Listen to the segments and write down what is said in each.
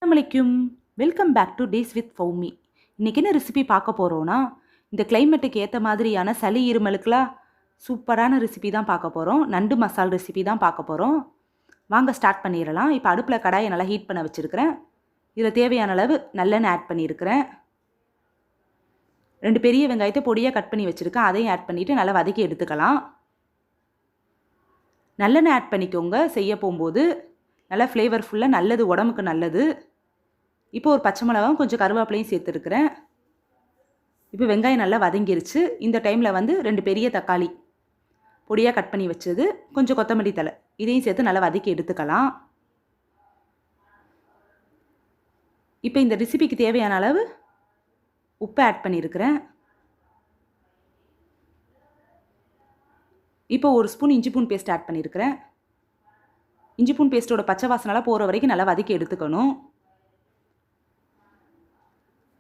அஸ்ஸலாமலைக்கும். Welcome back to days with Fowmi. இன்றைக்கி என்ன recipe பார்க்க போகிறோன்னா, இந்த கிளைமேட்டுக்கு ஏற்ற மாதிரியான சளி இருமலுக்கெலாம் சூப்பரான ரெசிபி தான் பார்க்க போகிறோம். நண்டு மசால் ரெசிபி தான் பார்க்க போகிறோம். வாங்க ஸ்டார்ட் பண்ணிடலாம். இப்போ அடுப்பில் கடாயை நல்லா ஹீட் பண்ண வச்சுருக்கிறேன். இதில் தேவையான அளவு நல்லெண்ணெய் ஆட் பண்ணியிருக்கிறேன். 2 பெரிய வெங்காயத்தை பொடியாக கட் பண்ணி வச்சுருக்கேன். அதையும் ஆட் பண்ணிவிட்டு நல்லா வதக்கி எடுத்துக்கலாம். நல்லெண்ணெய் ஆட் பண்ணிக்கோங்க. செய்ய போகும்போது நல்லா ஃப்ளேவர்ஃபுல்லாக நல்லது, உடம்புக்கு நல்லது. இப்போ ஒரு பச்சை மிளகாவும் கொஞ்சம் கருவேப்பிலையும் சேர்த்துருக்குறேன். இப்போ வெங்காயம் நல்லா வதங்கிருச்சு. இந்த டைமில் 2 பெரிய தக்காளி பொடியாக கட் பண்ணி வச்சது, கொஞ்சம் கொத்தமல்லி தழை இதையும் சேர்த்து நல்லா வதக்கி எடுத்துக்கலாம். இப்போ இந்த ரெசிபிக்கு தேவையான அளவு உப்பு ஆட் பண்ணியிருக்கிறேன். இப்போ 1 ஸ்பூன் இஞ்சி பூண்டு பேஸ்ட் ஆட் பண்ணியிருக்கிறேன். இஞ்சி பூண்டு பேஸ்ட்டோட பச்சை வாசனைலாம் போகிற வரைக்கும் நல்லா வதக்கி எடுத்துக்கணும்.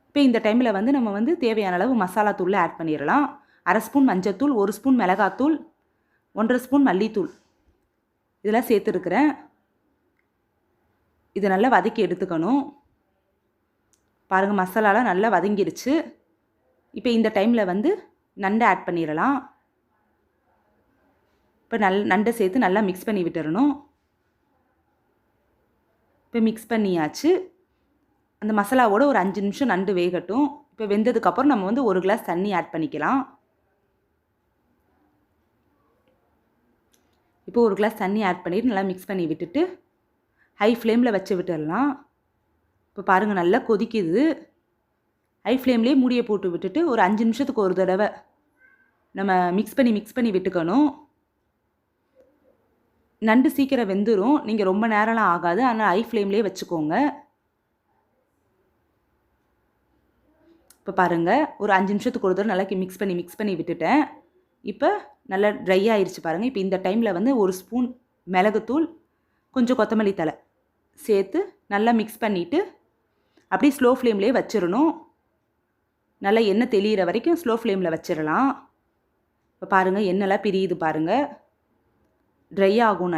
இப்போ இந்த டைமில் நம்ம தேவையான அளவு மசாலா தூளில் ஆட் பண்ணிடலாம். 1/2 ஸ்பூன் மஞ்சத்தூள், 1 ஸ்பூன் மிளகாத்தூள், 1/2 ஸ்பூன் மல்லித்தூள் இதெல்லாம் சேர்த்துருக்குறேன். இதை நல்லா வதக்கி எடுத்துக்கணும். பாருங்கள், மசாலாலாம் நல்லா வதங்கிருச்சு. இப்போ இந்த டைமில் நண்டை ஆட் பண்ணிடலாம். இப்போ நண்டை சேர்த்து நல்லா மிக்ஸ் பண்ணி விட்டுறணும். இப்போ மிக்ஸ் பண்ணியாச்சு. அந்த மசாலாவோட ஒரு 5 நிமிஷம் நண்டு வேகட்டும். இப்போ வெந்ததுக்கப்புறம் நம்ம 1 கிளாஸ் தண்ணி ஆட் பண்ணிக்கலாம். இப்போ 1 கிளாஸ் தண்ணி ஆட் பண்ணிவிட்டு நல்லா மிக்ஸ் பண்ணி விட்டுட்டு ஹை ஃப்ளேமில் வச்சு விட்டுடலாம். இப்போ பாருங்கள், நல்லா கொதிக்குது. ஹை ஃப்ளேம்லேயே மூடியை போட்டு விட்டுட்டு ஒரு 5 நிமிஷத்துக்கு ஒரு தடவை நம்ம மிக்ஸ் பண்ணி விட்டுக்கணும். நண்டு சீக்கிரம் வெந்துடும். நீங்கள் ரொம்ப நேரம்லாம் ஆகாது. ஆனால் ஹை ஃப்ளேம்லேயே வச்சுக்கோங்க. இப்போ பாருங்கள், ஒரு 5 நிமிஷத்துக்கு ஒரு தடவை நல்லா மிக்ஸ் பண்ணி விட்டுட்டேன். இப்போ நல்லா ட்ரை ஆயிடுச்சு பாருங்கள். இப்போ இந்த டைமில் 1 ஸ்பூன் மிளகுத்தூள், கொஞ்சம் கொத்தமல்லி தழை சேர்த்து நல்லா மிக்ஸ் பண்ணிவிட்டு அப்படியே ஸ்லோ ஃப்ளேம்லேயே வச்சிடணும். நல்லா எண்ணெய் தெளிகிற வரைக்கும் ஸ்லோ ஃப்ளேமில் வச்சிடலாம். இப்போ பாருங்கள், எண்ணெய்லாம் பிரியுது பாருங்கள். ட்ரை ஆகும்.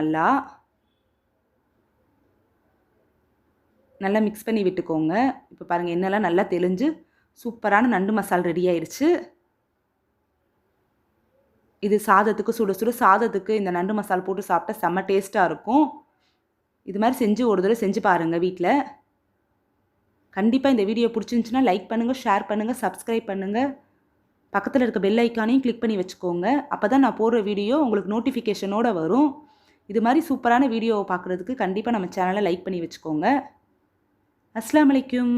நல்லா மிக்ஸ் பண்ணி விட்டுக்கோங்க. இப்போ பாருங்கள், எண்ணெய்லாம் நல்லா தெளிஞ்சு சூப்பரான நண்டு மசால் ரெடி ஆயிடுச்சு. இது சாதத்துக்கு, சுட சுட சாதத்துக்கு இந்த நண்டு மசால் போட்டு சாப்பிட்டா செம்ம டேஸ்ட்டாக இருக்கும். இது மாதிரி செஞ்சு ஒரு தடவை செஞ்சு பாருங்கள் வீட்டில். கண்டிப்பாக இந்த வீடியோ பிடிச்சிருந்துச்சுன்னா லைக் பண்ணுங்கள், ஷேர் பண்ணுங்கள், சப்ஸ்கிரைப் பண்ணுங்கள். பக்கத்தில் இருக்க பெல் ஐக்கானையும் கிளிக் பண்ணி வச்சுக்கோங்க. அப்போ தான் நான் போடுற வீடியோ உங்களுக்கு நோட்டிஃபிகேஷனோடு வரும். இது மாதிரி சூப்பரான வீடியோவை பார்க்குறதுக்கு கண்டிப்பாக நம்ம சேனலை லைக் பண்ணி வச்சுக்கோங்க. அஸ்ஸலாமு அலைக்கும்.